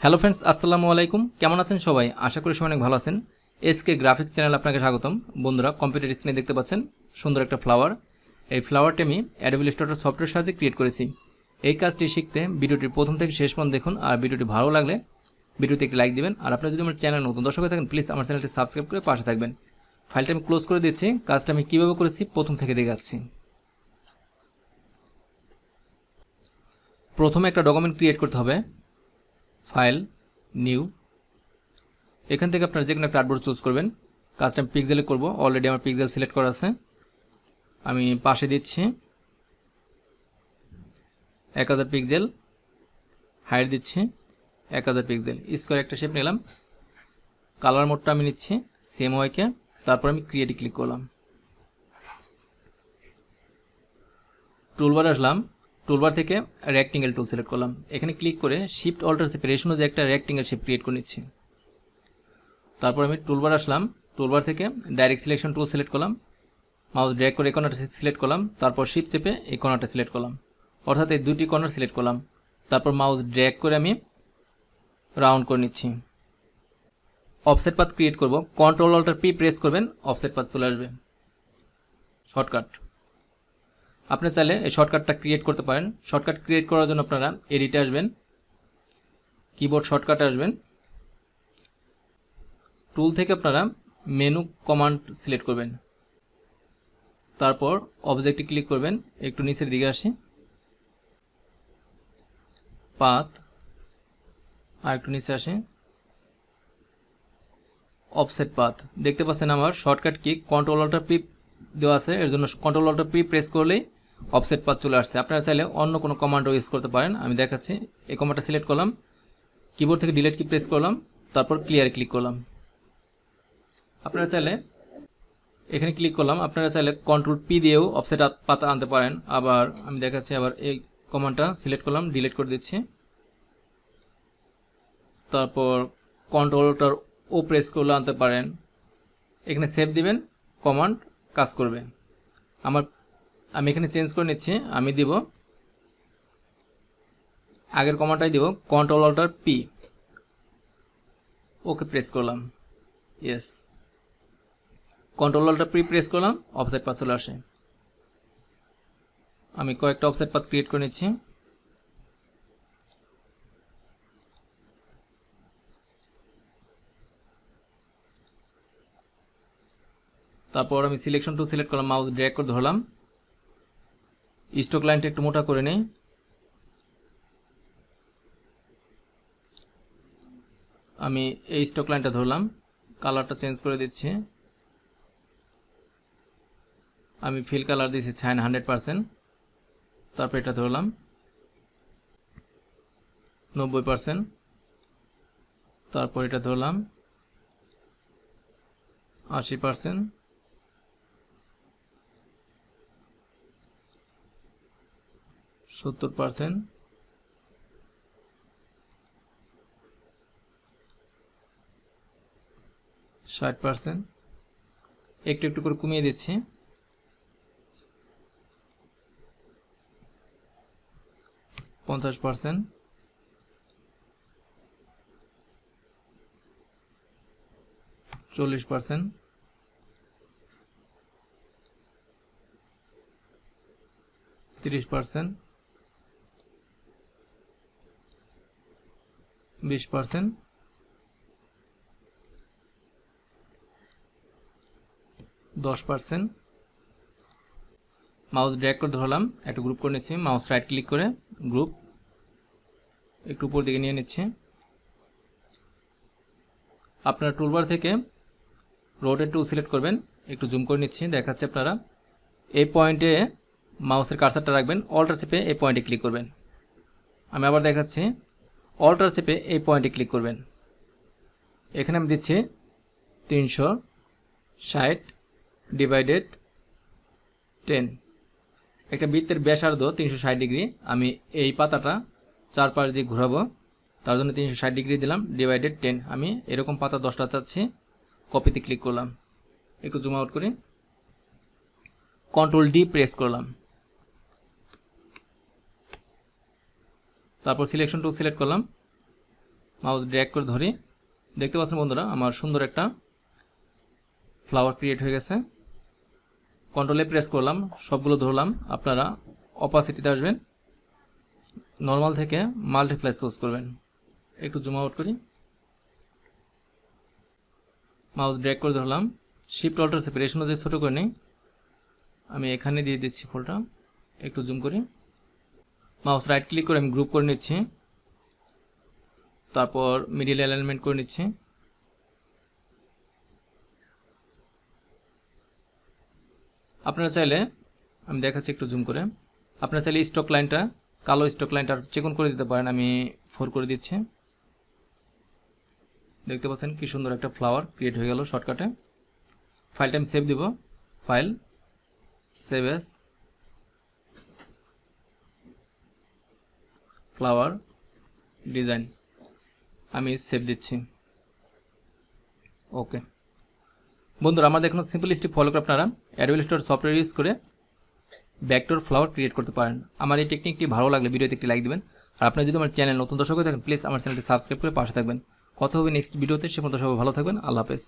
Hello friends, আসসালামু আলাইকুম। কেমন আছেন সবাই? আশা করি সবাই অনেক ভালো আছেন। এসকে গ্রাফিক্স চ্যানেল আপনাকে স্বাগতম। বন্ধুরা, কম্পিউটার স্ক্রিনে দেখতে পাচ্ছেন সুন্দর একটা ফ্লাওয়ার। এই ফ্লাওয়ারটি আমি অ্যাডোবি ইলাস্ট্রেটর সফটওয়্যার সাহায্যে ক্রিয়েট করেছি। এই কাজটি শিখতে ভিডিওটির প্রথম থেকে শেষ পর্যন্ত দেখুন, আর ভিডিওটি ভালো লাগলে ভিডিওতে একটি লাইক দিবেন। আর আপনারা যদি আমার চ্যানেল নতুন দর্শক হয়ে থাকেন, প্লিজ আমার চ্যানেলটি সাবস্ক্রাইব করে পাশে থাকবেন। ফাইলটা আমি ক্লোজ করে দিচ্ছি। কাজটা আমি কীভাবে করেছি প্রথম থেকে দেখাচ্ছি। প্রথমে একটা ডকুমেন্ট ক্রিয়েট করতে হবে। File, new. এখান থেকে আপনারা যে কোনো একটা আর্টবোর্ড চুজ করবেন। কাজটা আমি পিক্সেলে করব। অলরেডি আমার পিক্সেল সিলেক্ট করা আছে। আমি পাশে দিচ্ছি 1000 পিক্সেল, হাইট দিচ্ছি 1000 পিক্সেল। স্কোয়ার একটা শেপ নিলাম। কালার মোডটা আমি নিচ্ছি সেম ওয়াইকে। তারপর আমি ক্রিয়েটে ক্লিক করলাম। টুলবার আসলাম। টুলবার থেকে রেক্টেঙ্গেল টুল সিলেক্ট করলাম। এখানে ক্লিক করে শিফট অল্টার সেপারেশন যে একটা রেক্টেঙ্গেল শেপ ক্রিয়েট করে নিচ্ছি। তারপর আমি টুলবার আসলাম। টুলবার থেকে ডাইরেক্ট সিলেকশন টুল সিলেক্ট করলাম। মাউস ড্র্যাগ করে এই কর্নারটা সিলেক্ট করলাম। তারপর শিফট চেপে এই কর্নারটা সিলেক্ট করলাম, অর্থাৎ এই দুটি কর্নার সিলেক্ট করলাম। তারপর মাউস ড্র্যাগ করে আমি রাউন্ড করে নিচ্ছি। অফসেট পাথ ক্রিয়েট করব। কন্ট্রোল অল্টার পি প্রেস করবেন, অফসেট পাথ চলে আসবে। শর্টকাট, আপনি চাইলে এই শর্টকাটটা ক্রিয়েট করতে পারেন। শর্টকাট ক্রিয়েট করার জন্য আপনারা এডিটে আসবেন, কিবোর্ড শর্টকাটে আসবেন। টুল থেকে আপনারা মেনু কমান্ড সিলেক্ট করবেন। তারপর অবজেক্টে ক্লিক করবেন, একটু নিচের দিকে আসি, পাথ, আর একটু নিচে আসে, অফসেট পাথ। দেখতে পাচ্ছেন আমার shortcut key control alt P দেওয়া আছে, এর জন্য কন্ট্রোল অল্টার পি প্রেস করলেই অফসেট পাথ চলে আসছে। আপনারা চাইলে অন্য কোনো কমান্ডও ইউজ করতে পারেন। আমি দেখাচ্ছি। এই কমান্ডটা সিলেক্ট করলাম, কিবোর্ড থেকে ডিলিট কি প্রেস করলাম, তারপর ক্লিয়ারে ক্লিক করলাম। আপনারা চাইলে এখানে ক্লিক করলাম। আপনারা চাইলে কন্ট্রোল পি দিয়েও অফসেট পাতা আনতে পারেন। আবার আমি দেখাচ্ছি, আবার এই কমান্ডটা সিলেক্ট করলাম, ডিলিট করে দিচ্ছি। তারপর কন্ট্রোলটার ও প্রেস করলে আনতে পারেন। এখানে সেভ দিবেন, কমান্ড কাজ করবে। আমি এখানে চেঞ্জ করে নিচ্ছি। আমি দিব আগের কমান্ডটাই দিব, control alt P, okay press করলাম, yes. Control alt P press করলাম, অফসেট পাথ চলে আসে। আমি কয়েকটা অফসেট পাথ ক্রিয়েট করে নিচ্ছি। তারপর আমি সিলেকশন টুল সিলেক্ট করলাম, মাউস ড্র্যাগ করে ধরলাম। স্টক লাইনটা একটু মোটা করে নেই। আমি এই স্টক লাইনটা ধরলাম, কালারটা চেঞ্জ করে দিচ্ছি। আমি ফিল কালার দিয়েছি 100%। তারপর এটা ধরলাম 90%। তারপর এটা ধরলাম 80%। 70%। 60%। একটু একটু করে কমিয়ে দিচ্ছি। 50%। 40%। 30%। 20%। 10%। মাউস ড্র্যাগ করে ধরলাম, একটা গ্রুপ করে নিচ্ছি। মাউস রাইট ক্লিক করে গ্রুপ একটু উপর দিকে নিয়ে নিচ্ছি। আপনারা টুলবার থেকে রোটেট টুল সিলেক্ট করবেন, একটু জুম করে নিচ্ছি, দেখাচ্ছে। আপনারা এই পয়েন্টে মাউসের কার্সারটা রাখবেন, অল্টার চেপে এই পয়েন্টে ক্লিক করবেন। আমি আবার দেখাচ্ছি, অল্টার চেপে এই পয়েন্টে ক্লিক করবেন। এখানে আমি দিচ্ছি 360 ডিভাইডেড 10। একটা বৃত্তের ব্যাসার্ধ 360 ডিগ্রি। আমি এই পাতাটা চারপাশ দিয়ে ঘোরাবো, তার জন্য 360 ডিগ্রি দিলাম, ডিভাইডেড 10। আমি এরকম পাতা 10টা চাচ্ছি। কপিতে ক্লিক করলাম, একটু জুম আউট করি, কন্ট্রোল ডি প্রেস করলাম। তারপর সিলেকশন টুল সিলেক্ট করলাম, মাউস ড্র্যাগ করে ধরি, দেখতে পাচ্ছেন বন্ধুরা আমার সুন্দর একটা ফ্লাওয়ার ক্রিয়েট হয়ে গেছে। কন্ট্রোলে প্রেস করলাম, সবগুলো ধরলাম। আপনারা অপাসিটিতে আসবেন, নর্মাল থেকে মাল্টিপ্লাই চুজ করবেন। একটু জুম আউট করি, মাউস ড্র্যাগ করে ধরলাম, শিফট অল্টার সেপারেশন যে ছোটো করে নিই, আমি এখানে দিয়ে দিচ্ছি ফুলটা। একটু জুম করি, মাউস রাইট ক্লিক করে আমি গ্রুপ করে নিচ্ছি, তারপর মিডিল অ্যালাইনমেন্ট করে নিচ্ছি। আপনারা চাইলে, আমি দেখাচ্ছি একটু জুম করে, আপনারা চাইলে স্টক লাইনটা, কালো স্টক লাইনটা চেকন করে দিতে পারেন। আমি 4 করে দিচ্ছি। দেখতে পাচ্ছেন কি সুন্দর একটা ফ্লাওয়ার ক্রিয়েট হয়ে গেল শর্টকাটে। ফাইলটা আমি সেভ দিব, file save S flower design, আমি সেভ দিচ্ছি। ওকে বন্ধুরা, আমার দেখুন সিম্পল স্টেপ ফলো করে আপনারা অ্যাডোবি ইলাস্ট্রেটর সফটওয়্যার ইউজ করে ভেক্টর ফ্লাওয়ার ক্রিয়েট করতে পারেন। আমার এই টেকনিকটি ভালো লাগলে ভিডিওতে একটি লাইক দিবেন। আর আপনারা যদি আমার চ্যানেল নতুন দর্শক হয়ে থাকেন, প্লিজ আমার চ্যানেলটি সাবস্ক্রাইব করে পাশে থাকবেন। কথা হবে নেক্সট ভিডিওতে, সে পর্যন্ত সবাই ভালো থাকবেন। আল্লাহ হাফেজ।